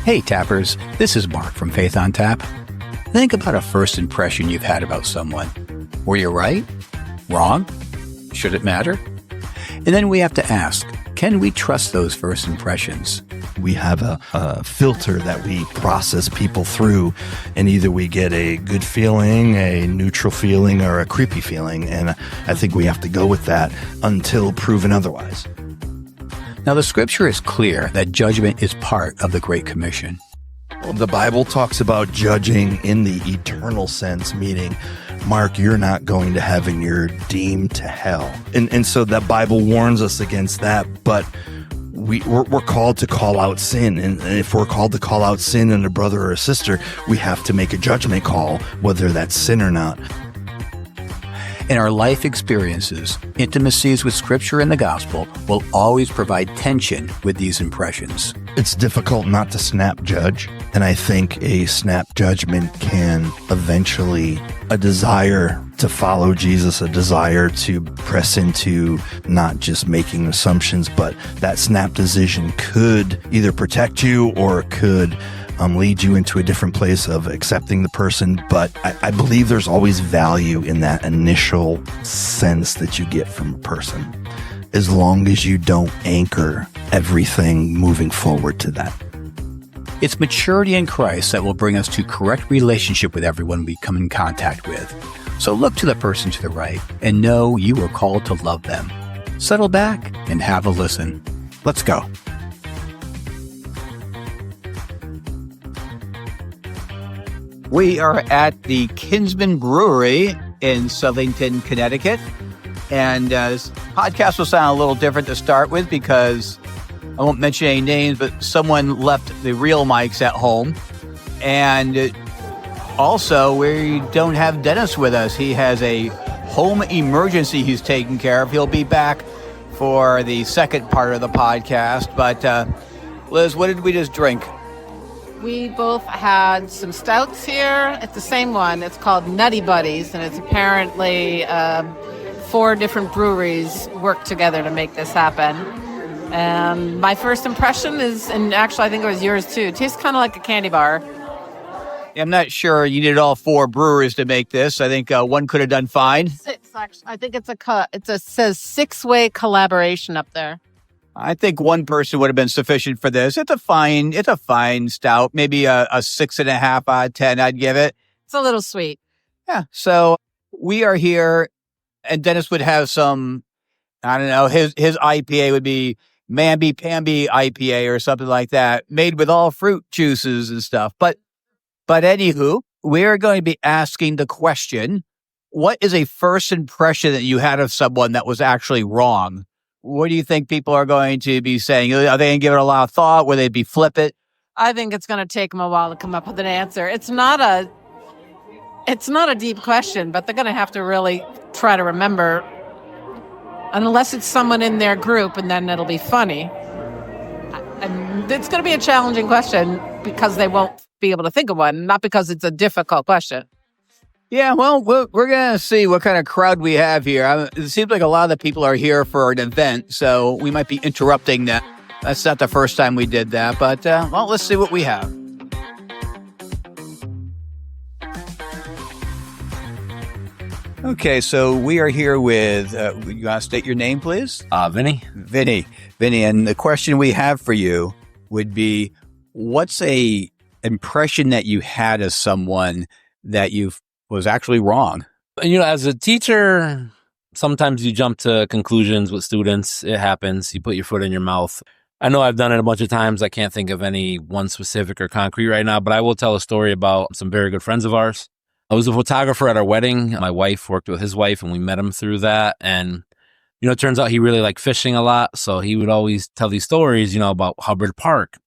Hey Tappers, this is Mark from Faith on Tap. Think about a first impression you've had about someone. Were you right? Wrong? Should it matter? And then we have to ask, can we trust those first impressions? We have a filter that we process people through, and either we get a good feeling, a neutral feeling, or a creepy feeling. And I think we have to go with that until proven otherwise. Now, the scripture is clear that judgment is part of the Great Commission. Well, the Bible talks about judging in the eternal sense, meaning, Mark, you're not going to heaven, you're deemed to hell. And so that Bible warns us against that, but we're called to call out sin. And if we're called to call out sin in a brother or a sister, we have to make a judgment call, whether that's sin or not. In our life experiences, intimacies with Scripture and the Gospel will always provide tension with these impressions. It's difficult not to snap judge, and I think a snap judgment can eventually a desire to follow Jesus, a desire to press into not just making assumptions, but that snap decision could either protect you or could lead you into a different place of accepting the person. But I believe there's always value in that initial sense that you get from a person, as long as you don't anchor everything moving forward to that. It's maturity in Christ that will bring us to correct relationship with everyone we come in contact with. So look to the person to the right and know you are called to love them. Settle back and have a listen. Let's go. We are at the Kinsman Brewery in Southington, Connecticut. And this podcast will sound a little different to start with because I won't mention any names, but someone left the real mics at home. And also, we don't have Dennis with us. He has a home emergency he's taking care of. He'll be back for the second part of the podcast. But Liz, what did we just drink? We both had some stouts here. It's the same one. It's called Nutty Buddies, and it's apparently 4 different breweries work together to make this happen. And my first impression is, and actually I think it was yours too, it tastes kind of like a candy bar. I'm not sure you needed all 4 breweries to make this. I think one could have done fine. I think it says 6-way collaboration up there. I think one person would have been sufficient for this. It's a fine stout, maybe a 6.5 out of 10. I'd give it. It's a little sweet. Yeah. So we are here, and Dennis would have some. I don't know. His IPA would be Mamby Pamby IPA or something like that, made with all fruit juices and stuff. But anywho, we're going to be asking the question: what is a first impression that you had of someone that was actually wrong? What do you think people are going to be saying? Are they going to give it a lot of thought? Will they be flip-it? I think it's going to take them a while to come up with an answer. It's not a deep question, but they're going to have to really try to remember, unless it's someone in their group, and then it'll be funny. And it's going to be a challenging question because they won't be able to think of one, not because it's a difficult question. Yeah, well, we're going to see what kind of crowd we have here. It seems like a lot of the people are here for an event, so we might be interrupting that. That's not the first time we did that, but, well, let's see what we have. Okay, so we are here with, you want to state your name, please? Vinny. Vinny, and the question we have for you would be, what's a impression that you had of someone that was actually wrong? You know, as a teacher, sometimes you jump to conclusions with students. It happens. You put your foot in your mouth. I know I've done it a bunch of times. I can't think of any one specific or concrete right now, but I will tell a story about some very good friends of ours. I was a photographer at our wedding. My wife worked with his wife, and we met him through that. And, you know, it turns out he really liked fishing a lot. So he would always tell these stories, you know, about Hubbard Park,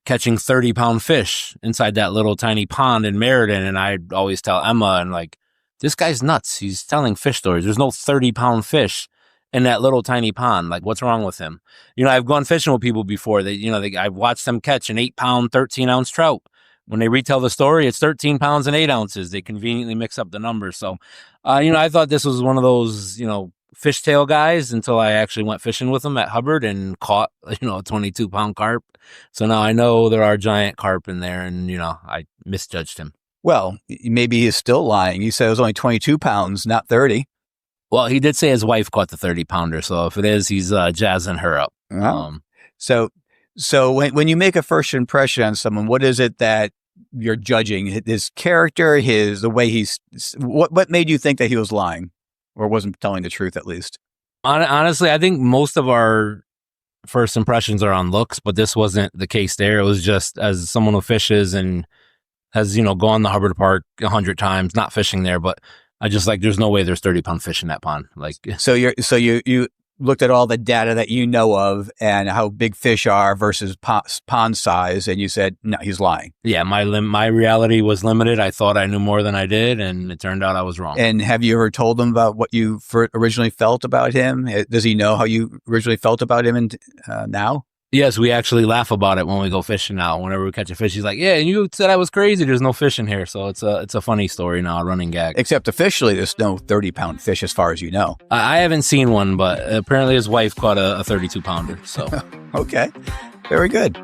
catching 30-pound fish inside that little tiny pond in Meriden. And I'd always tell Emma, and like, this guy's nuts. He's telling fish stories. There's no 30-pound fish in that little tiny pond. Like, what's wrong with him? You know, I've gone fishing with people before. I've watched them catch an 8-pound, 13-ounce trout. When they retell the story, it's 13 pounds and 8 ounces. They conveniently mix up the numbers. So, I thought this was one of those, fishtail guys until I actually went fishing with them at Hubbard and caught, a 22-pound carp. So now I know there are giant carp in there, and, I misjudged him. Well, maybe he's still lying. You said it was only 22 pounds, not 30. Well, he did say his wife caught the 30-pounder. So if it is, he's jazzing her up. Oh. So when you make a first impression on someone, what is it that you're judging? His character, the way what made you think that he was lying or wasn't telling the truth, at least? Honestly, I think most of our first impressions are on looks, but this wasn't the case there. It was just as someone who fishes and has, gone to Hubbard Park 100 times, not fishing there, but I just there's no way there's 30-pound fish in that pond. So you looked at all the data that you know of and how big fish are versus pond size, and you said, no, he's lying. Yeah, my reality was limited. I thought I knew more than I did, and it turned out I was wrong. And have you ever told him about what you originally felt about him? Does he know how you originally felt about him now? Yes, we actually laugh about it when we go fishing now. Whenever we catch a fish, he's like, yeah, and you said I was crazy. There's no fish in here. So it's a funny story now, a running gag. Except officially, there's no 30-pound fish as far as you know. I haven't seen one, but apparently his wife caught a 32-pounder. So Okay, very good.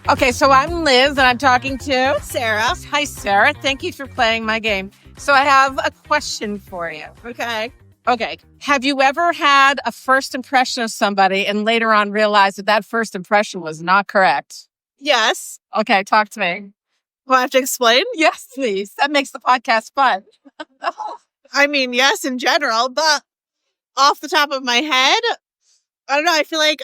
Okay, so I'm Liz, and I'm talking to Sarah. Hi, Sarah. Thank you for playing my game. So I have a question for you. Okay. Have you ever had a first impression of somebody and later on realized that first impression was not correct? Yes. Okay, talk to me. Do I have to explain? Yes, please. That makes the podcast fun. I mean, yes, in general, but off the top of my head, I don't know. I feel like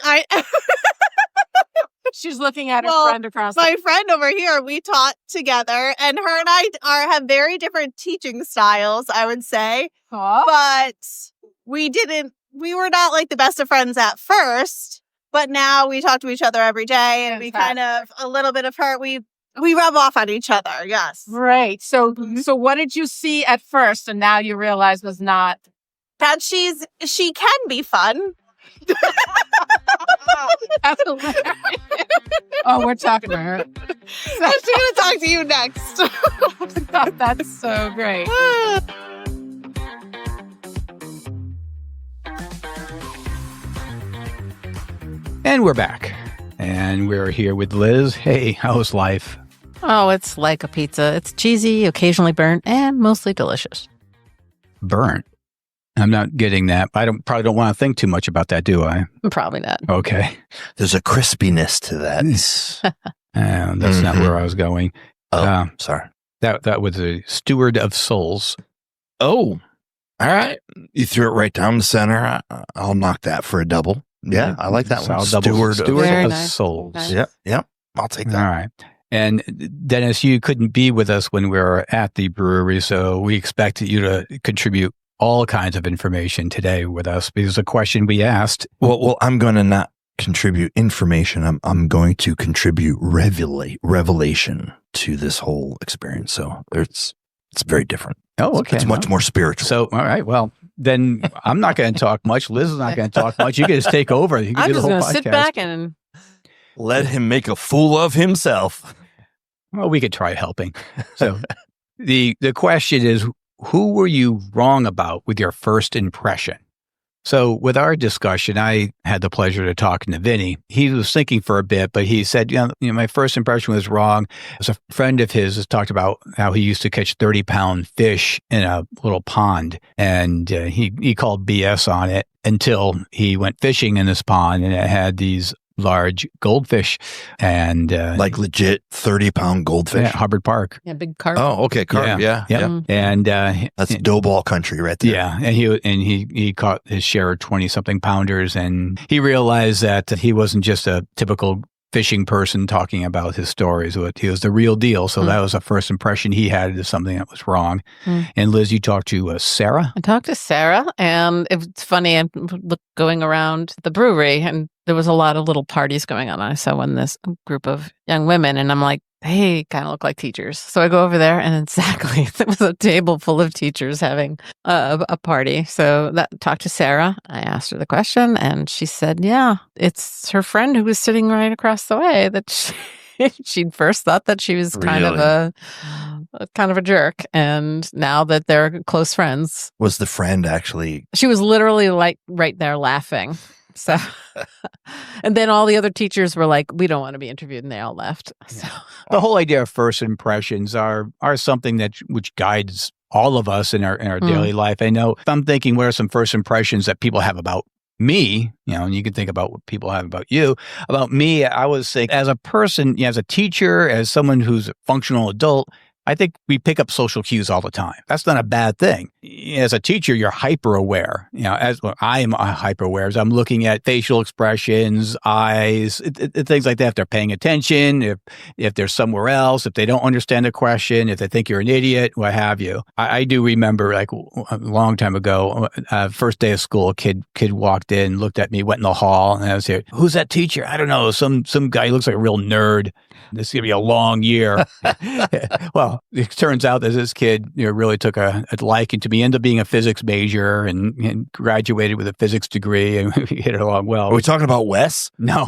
She's looking at her friend across my friend over here, we taught together, and her and I have very different teaching styles, I would say. Huh? But we were not the best of friends at first, but now we talk to each other every day, and we kind of, a little bit of her, we rub off on each other. Yes. Right. So what did you see at first and now you realize was not? That she can be fun. That's hilarious. Oh, we're talking to her. She's going to talk to you next. That's so great. And we're back. And we're here with Liz. Hey, how's life? Oh, it's like a pizza. It's cheesy, occasionally burnt, and mostly delicious. Burnt? I'm not getting that. I probably don't want to think too much about that, do I? Probably not. Okay. There's a crispiness to that. That's not where I was going. Oh, sorry. That was a steward of souls. Oh, all right. You threw it right down the center. I'll knock that for a double. Yeah, I like that one. Steward Very of nice. souls. Nice. Yep. I'll take that. All right. And Dennis, you couldn't be with us when we were at the brewery, so we expected you to contribute all kinds of information today with us because the question we asked. Well, I'm going to not contribute information. I'm going to contribute revelation to this whole experience. So it's very different. Oh, okay. It's much more spiritual. So, all right. Well, then I'm not going to talk much. Liz is not going to talk much. You can just take over. You can I'm do the just whole going to sit podcast. back and Let him make a fool of himself. Well, we could try helping. So the question is, who were you wrong about with your first impression? So with our discussion, I had the pleasure of talking to Vinny. He was thinking for a bit, but he said, my first impression was wrong. As a friend of his has talked about how he used to catch 30-pound fish in a little pond, and he called BS on it until he went fishing in this pond, and it had these large goldfish and Like legit 30-pound goldfish. at Hubbard Park. yeah, big carp. Oh, okay. Carp. Yeah. And That's dough ball country right there. yeah, and he caught his share of 20-something pounders, and he realized that he wasn't just a typical fishing person talking about his stories. He was the real deal. So that was the first impression he had of something that was wrong. And Liz, you talked to Sarah? I talked to Sarah, and it's funny. I'm going around the brewery, and there was a lot of little parties going on. I saw this group of young women, and I'm like, they kind of look like teachers. So I go over there, and exactly, there was a table full of teachers having a party. So talked to Sarah. I asked her the question, and she said, yeah, it's her friend who was sitting right across the way that she'd first thought that she was kind of kind of a jerk. And now that they're close friends, Was the friend actually? she was literally like right there laughing. So, and then all the other teachers were like, we don't want to be interviewed. And they all left. So, The whole idea of first impressions are something that which guides all of us in our daily life. I know if I'm thinking, what are some first impressions that people have about me, and you can think about what people have about you. About me, I was saying, as a person, as a teacher, as someone who's a functional adult, I think we pick up social cues all the time. That's not a bad thing. As a teacher, you're hyper aware. I am hyper aware as I'm looking at facial expressions, eyes, things like that. If they're paying attention, if they're somewhere else, if they don't understand a question, if they think you're an idiot, what have you. I do remember, like a long time ago, first day of school, a kid walked in, looked at me, went in the hall, and I was here. Who's that teacher? I don't know. Some guy who looks like a real nerd. This is going to be a long year. Well, it turns out that this kid really took a liking to me, ended up being a physics major and graduated with a physics degree, and we hit it along well. Are we talking about Wes? No.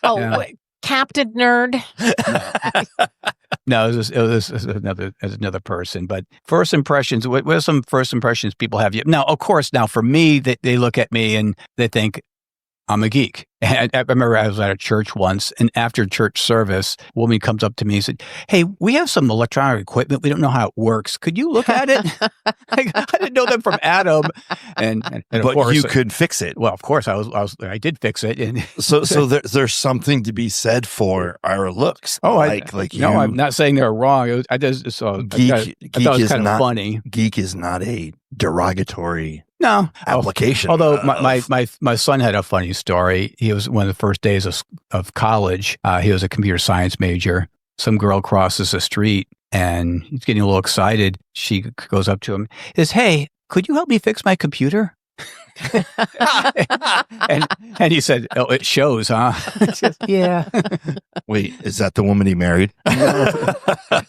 oh, Yeah. wait, Captain Nerd. No, it was another person. But first impressions, what are some first impressions people have? Now, of course, for me, they look at me and they think I'm a geek. And I remember I was at a church once, and after church service, a woman comes up to me and said, "Hey, we have some electronic equipment. We don't know how it works. Could you look at it?" I didn't know them from Adam. And of But course, you could fix it. Well, of course, I did fix it. And So there's something to be said for our looks. no, I'm not saying they're wrong. I thought it was kind of funny. Geek is not a derogatory application. Although my son had a funny story. He was one of the first days of college. He was a computer science major. Some girl crosses the street and he's getting a little excited. She goes up to him, says, "Hey, could you help me fix my computer?" and he said, "Oh, it shows, huh?" Says, "Yeah." Wait, is that the woman he married?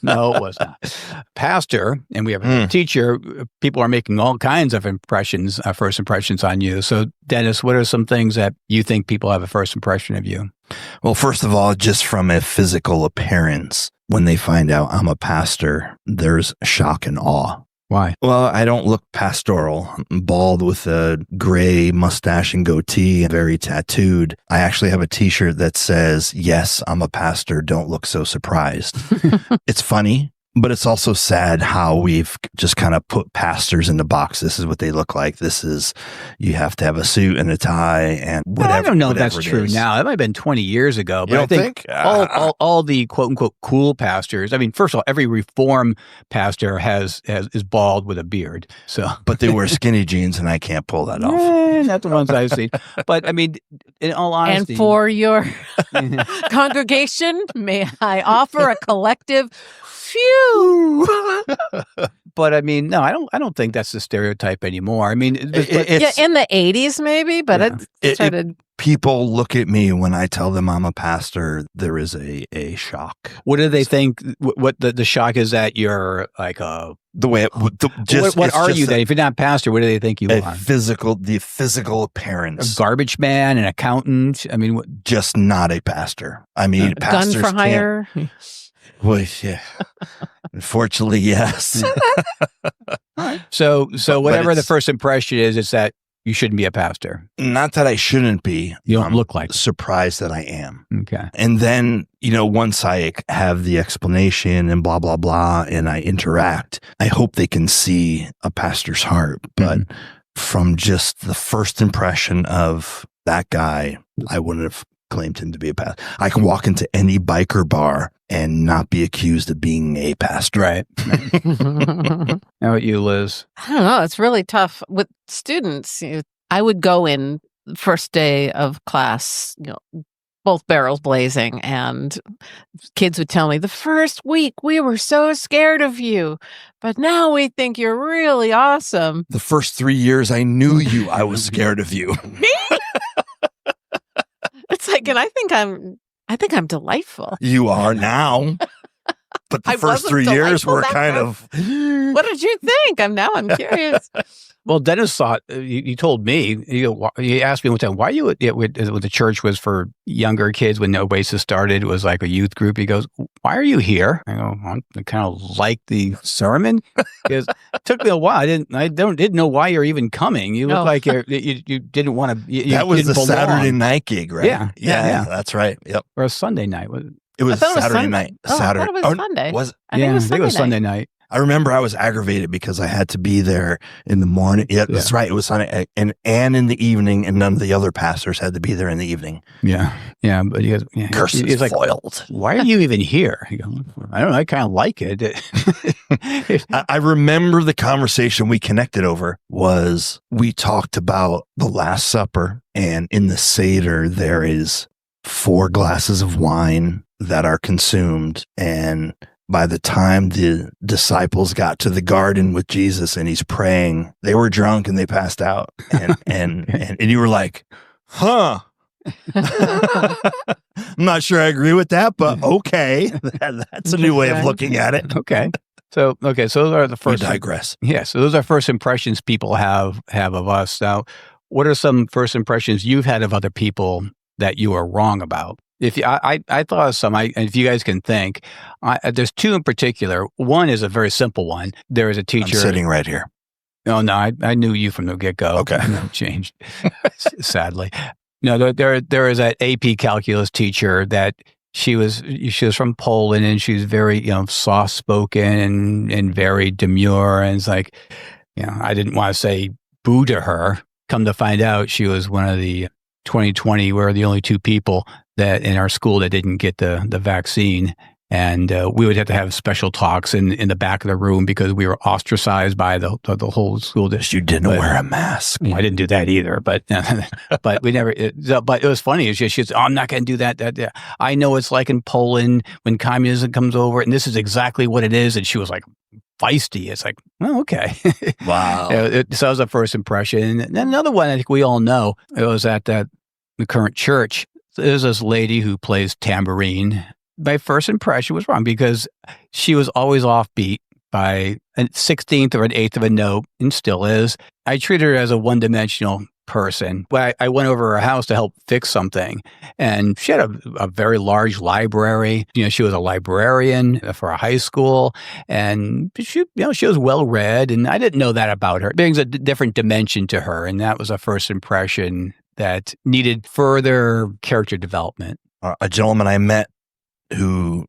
No, it was not. Pastor, and we have a teacher. People are making all kinds of impressions, first impressions on you. So, Dennis, what are some things that you think people have a first impression of you? Well, first of all, just from a physical appearance, when they find out I'm a pastor, there's shock and awe. Why? Well, I don't look pastoral. I'm bald with a gray mustache and goatee, very tattooed. I actually have a t-shirt that says, "Yes, I'm a pastor. Don't look so surprised." It's funny, but it's also sad how we've just kind of put pastors in the box. This is what they look like. You have to have a suit and a tie and whatever. I don't know if that's true now. That might have been 20 years ago. But You I don't think all the quote unquote cool pastors. I mean, first of all, every Reform pastor is bald with a beard. So, But they wear skinny jeans, and I can't pull that off. not the ones I've seen. But I mean, in all honesty, And for your congregation, may I offer a collective phew. But I mean, no, I don't think that's the stereotype anymore. I mean, Yeah, in the 80s maybe, but it started. People look at me when I tell them I'm a pastor. There is a shock. what do they think? What the shock is that you're like a. The way it, What are you then? If you're not a pastor, what do they think you are? the physical appearance. A garbage man, an accountant. I mean, Just not a pastor. I mean, Gun pastors for hire. Well, yeah. Unfortunately, yes. So whatever the it's- first impression is, it's that you shouldn't be a pastor. Not that I shouldn't be. You don't I'm look like it. surprised that I am. Okay. And then, once I have the explanation and blah, blah, blah, and I interact, I hope they can see a pastor's heart. But from just the first impression of that guy, I wouldn't have claimed him to be a pastor. I can walk into any biker bar and not be accused of being a pastor. Right. How about you, Liz? I don't know. It's really tough with students. I would go in first day of class, both barrels blazing, and kids would tell me, "The first week we were so scared of you, but now we think you're really awesome." The first 3 years I knew you, I was scared of you. It's like, and I think I'm delightful. You are now. But the I first wasn't 3 years delightful were back kind then. of. What did you think? I'm curious. Well, Dennis thought you told me you asked me one time why you would the church was for younger kids when Oasis started. It was like a youth group. He goes, "Why are you here?" I go, "I kind of like the sermon." Because it took me a while. I didn't know why you're even coming. You look like you didn't want to. That was the belong. Saturday night gig, right? Yeah. That's right. Yep. Or a Sunday night. It was I thought it was Saturday Sunday. night. Oh, Saturday. I thought it was Sunday. Was I think it was Sunday night. I remember I was aggravated because I had to be there in the morning. Yeah, that's right. It was Sunday and in the evening, and none of the other pastors had to be there in the evening. Yeah. But he goes, Curses he's like, foiled. "Why are you even here?" He goes, "I don't know. I kind of like it." I remember the conversation we connected over was we talked about the Last Supper, and in the Seder, there is 4 glasses of wine that are consumed, and by the time the disciples got to the garden with Jesus and he's praying, they were drunk and they passed out. And you were like, huh. I'm not sure I agree with that, but okay. That's a new way of looking at it. Okay. So those are the first. You digress. Yeah. So those are first impressions people have of us. Now, what are some first impressions you've had of other people that you are wrong about? If I thought of some, if you guys can think, there's 2 in particular. One is a very simple one. There is a teacher I'm sitting right here. No, I knew you from the get-go. Okay, changed. Sadly, no. There is that AP calculus teacher that she was from Poland, and she was very soft-spoken and very demure, and it's like I didn't want to say boo to her. Come to find out, she was one of the 2020. We're the only 2 people that in our school that didn't get the vaccine. And we would have to have special talks in the back of the room because we were ostracized by the whole school district. You didn't wear a mask. I didn't do that either, but we never. But it was funny. It's just, she's, I'm not going to do that. I know it's like in Poland when communism comes over, and this is exactly what it is. And she was like feisty. It's like, oh, okay. Wow. So that was the first impression. And then another one I think we all know, it was at the current church. There's this lady who plays tambourine. My first impression was wrong because she was always offbeat by a 16th or an eighth of a note, and still is. I treated her as a one-dimensional person. I went over her house to help fix something, and she had a very large library. She was a librarian for a high school, and she was well-read, and I didn't know that about her. It brings a different dimension to her, and that was a first impression that needed further character development. A gentleman I met who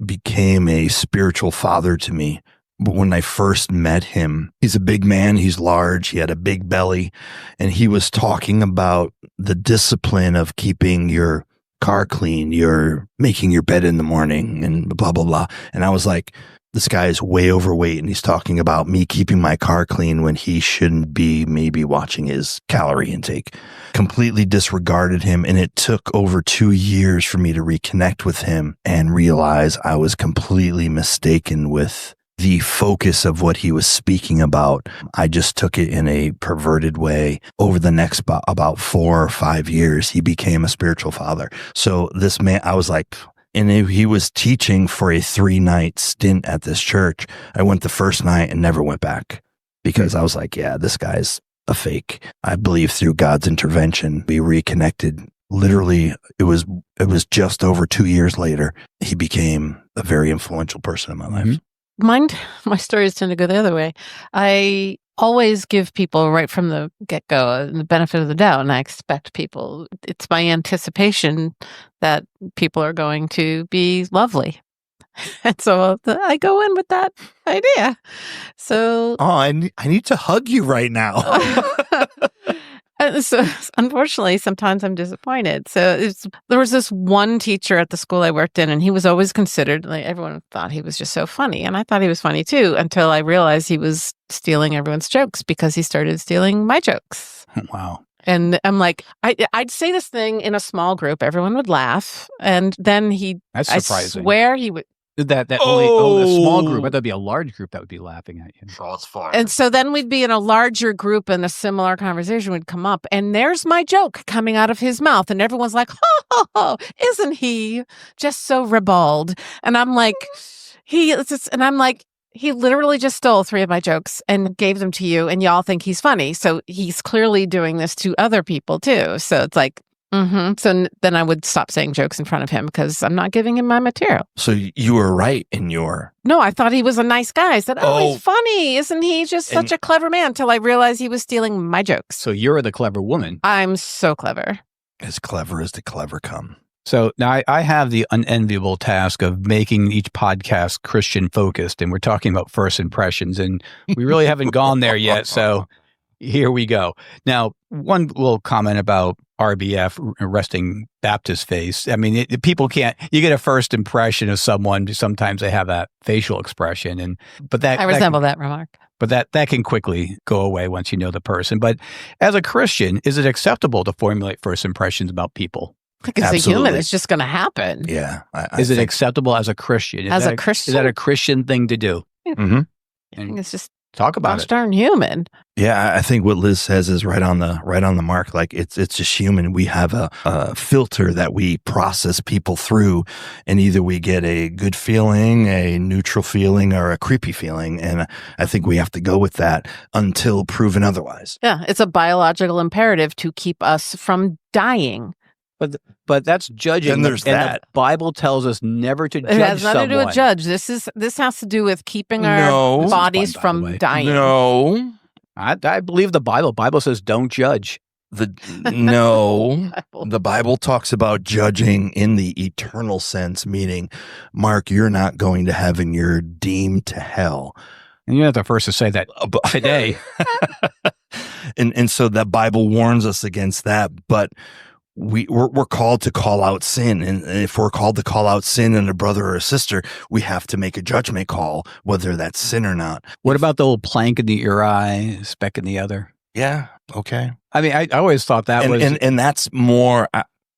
became a spiritual father to me. But when I first met him, he's a big man, he's large, he had a big belly, and he was talking about the discipline of keeping your car clean, you're making your bed in the morning, and blah, blah, blah. And I was like, this guy is way overweight, and he's talking about me keeping my car clean when he shouldn't be maybe watching his calorie intake. Completely disregarded him, and it took over 2 years for me to reconnect with him and realize I was completely mistaken with the focus of what he was speaking about. I just took it in a perverted way. Over the next about 4 or 5 years, he became a spiritual father. So this man, I was like, and he was teaching for a 3-night stint at this church. I went the first night and never went back because I was like, yeah, this guy's a fake. I believe through God's intervention, we reconnected. Literally, it was just over 2 years later, he became a very influential person in my life. My stories tend to go the other way. I always give people right from the get-go the benefit of the doubt, and I expect people, it's my anticipation that people are going to be lovely. And so I go in with that idea. So I need to hug you right now. So unfortunately, sometimes I'm disappointed. So there was this one teacher at the school I worked in, and he was always considered, like, everyone thought he was just so funny. And I thought he was funny too, until I realized he was stealing everyone's jokes because he started stealing my jokes. Wow. And I'm like, I'd say this thing in a small group, everyone would laugh. And then That's surprising. I swear he would. That only a small group. I thought it'd be a large group that would be laughing at you. Shots fired. And so then we'd be in a larger group and a similar conversation would come up. And there's my joke coming out of his mouth. And everyone's like, ho, ho, ho, isn't he just so ribald? And I'm like, and I'm like, he literally just stole 3 of my jokes and gave them to you, and y'all think he's funny. So he's clearly doing this to other people too. So it's like, So then I would stop saying jokes in front of him because I'm not giving him my material. So you were right in your... No, I thought he was a nice guy. I said, he's funny. Isn't he just such a clever man? Until I realized he was stealing my jokes. So you're the clever woman. I'm so clever. As clever as the clever come. So now I have the unenviable task of making each podcast Christian focused, and we're talking about first impressions, and we really haven't gone there yet. So here we go. Now, one little comment about RBF, resting Baptist face. I mean, people can't. You get a first impression of someone. Sometimes they have that facial expression, but I resemble that remark. But that can quickly go away once you know the person. But as a Christian, is it acceptable to formulate first impressions about people? Because as a human, it's just going to happen. Yeah. Is it acceptable as a Christian? Is that a Christian thing to do? Mm-hmm. I think it's just talk about gosh darn human. Yeah, I think what Liz says is right on the mark. Like it's just human. We have a filter that we process people through, and either we get a good feeling, a neutral feeling, or a creepy feeling. And I think we have to go with that until proven otherwise. Yeah, it's a biological imperative to keep us from dying. But that's judging. And there's that. The Bible tells us never to judge someone. It has nothing to do with judge. This has to do with keeping our bodies from dying. No. I believe the Bible. Bible says don't judge. No. The Bible talks about judging in the eternal sense, meaning, Mark, you're not going to heaven. You're deemed to hell. And you're not the first to say that today. And so the Bible warns us against that, but we're called to call out sin. And if we're called to call out sin in a brother or a sister, we have to make a judgment call, whether that's sin or not. What about the little plank in your eye, speck in the other? Yeah. Okay. I mean, I always thought that was... And that's more,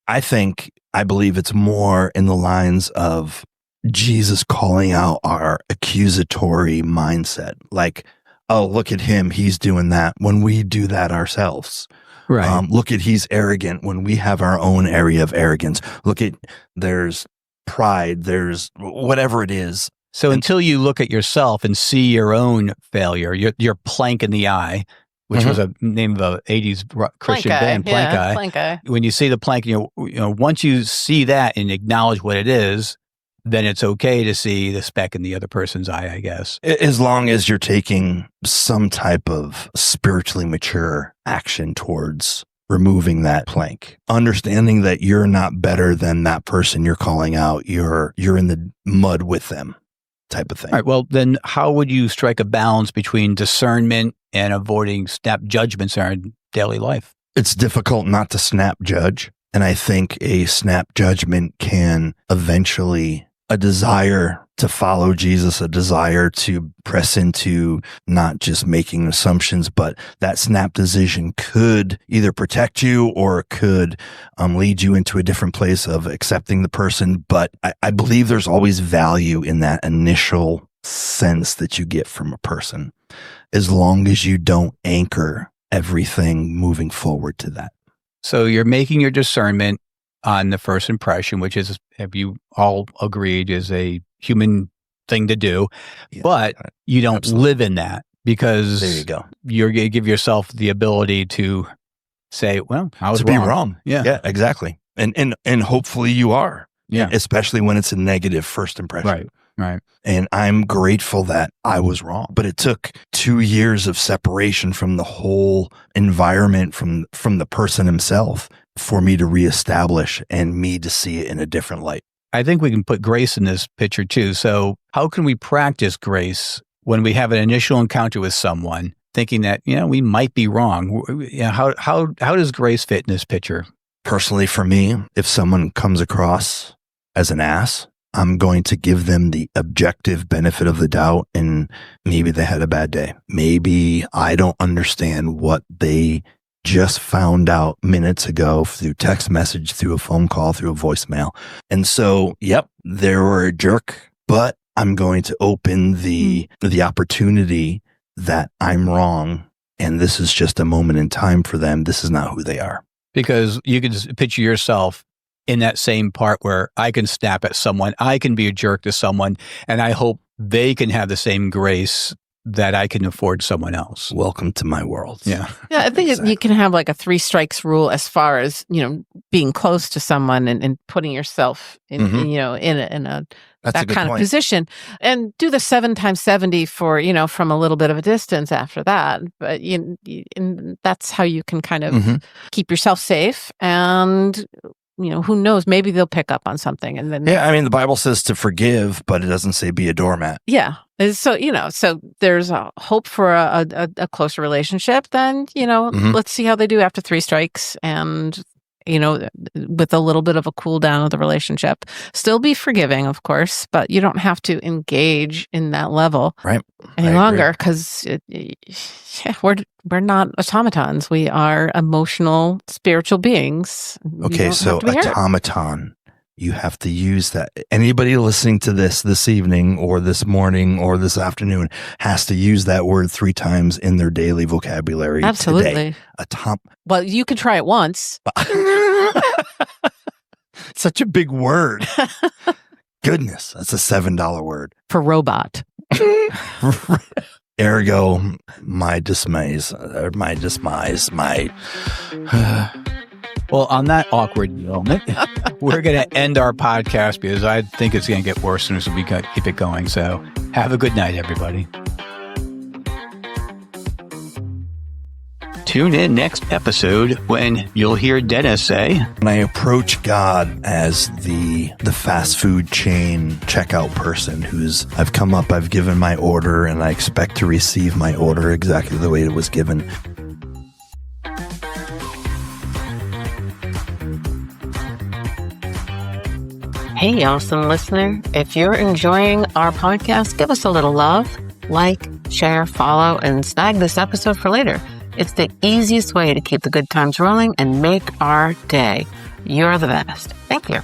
I believe it's more in the lines of Jesus calling out our accusatory mindset. Like, oh, look at him. He's doing that, when we do that ourselves. Right. Look at he's arrogant when we have our own area of arrogance. Look at there's pride, there's whatever it is. So until you look at yourself and see your own failure, your plank in the eye, which was a name of a 80s Christian band, Plank Eye. When you see the plank, once you see that and acknowledge what it is, then it's okay to see the speck in the other person's eye, I guess. As long as you're taking some type of spiritually mature action towards removing that plank, understanding that you're not better than that person you're calling out, you're in the mud with them type of thing. All right, well, then how would you strike a balance between discernment and avoiding snap judgments in our daily life? It's difficult not to snap judge. And I think a snap judgment can eventually... a desire to follow Jesus, a desire to press into not just making assumptions, but that snap decision could either protect you or could lead you into a different place of accepting the person. But I believe there's always value in that initial sense that you get from a person, as long as you don't anchor everything moving forward to that. So you're making your discernment on the first impression, which is, have you all agreed, is a human thing to do, but you don't live in that, because there you go. You're going to give yourself the ability to say, well, I was to be wrong. Yeah, exactly. And hopefully you are. Yeah. Especially when it's a negative first impression. Right. And I'm grateful that I was wrong, but it took 2 years of separation from the whole environment, from the person himself, for me to reestablish and me to see it in a different light. I think we can put grace in this picture too. So how can we practice grace when we have an initial encounter with someone, thinking that, we might be wrong? How does grace fit in this picture? Personally, for me, if someone comes across as an ass, I'm going to give them the objective benefit of the doubt, and maybe they had a bad day. Maybe I don't understand what they just found out minutes ago through text message, through a phone call, through a voicemail. And so, they were a jerk, but I'm going to open the opportunity that I'm wrong, and this is just a moment in time for them. This is not who they are. Because you can just picture yourself in that same part where I can snap at someone, I can be a jerk to someone, and I hope they can have the same grace that I can afford someone else. Welcome to my world. Yeah. Yeah, I think you can have like a 3 strikes rule as far as, being close to someone and putting yourself in, in a That's a that good kind point. of position, and do the 7 times 70 for, from a little bit of a distance after that. But and that's how you can kind of keep yourself safe. And, who knows, maybe they'll pick up on something. And then, Yeah, I mean, the Bible says to forgive, but it doesn't say be a doormat. yeah. And so, so there's a hope for a closer relationship. Then, let's see how they do after 3 strikes, and, with a little bit of a cool down of the relationship. Still be forgiving, of course, but you don't have to engage in that level any longer, because we're not automatons. We are emotional, spiritual beings. Okay, so automaton. You have to use that. Anybody listening to this evening or this morning or this afternoon has to use that word 3 times in their daily vocabulary. Absolutely. Today. Well, you can try it once. Such a big word. Goodness, that's a $7 word. For robot. Ergo, my demise. Well, on that awkward moment, we're going to end our podcast because I think it's going to get worse as we keep it going. So have a good night, everybody. Tune in next episode when you'll hear Dennis say, When I approach God as the fast food chain checkout person I've come up, I've given my order, and I expect to receive my order exactly the way it was given. Hey, awesome listener. If you're enjoying our podcast, give us a little love, like, share, follow, and snag this episode for later. It's the easiest way to keep the good times rolling and make our day. You're the best. Thank you.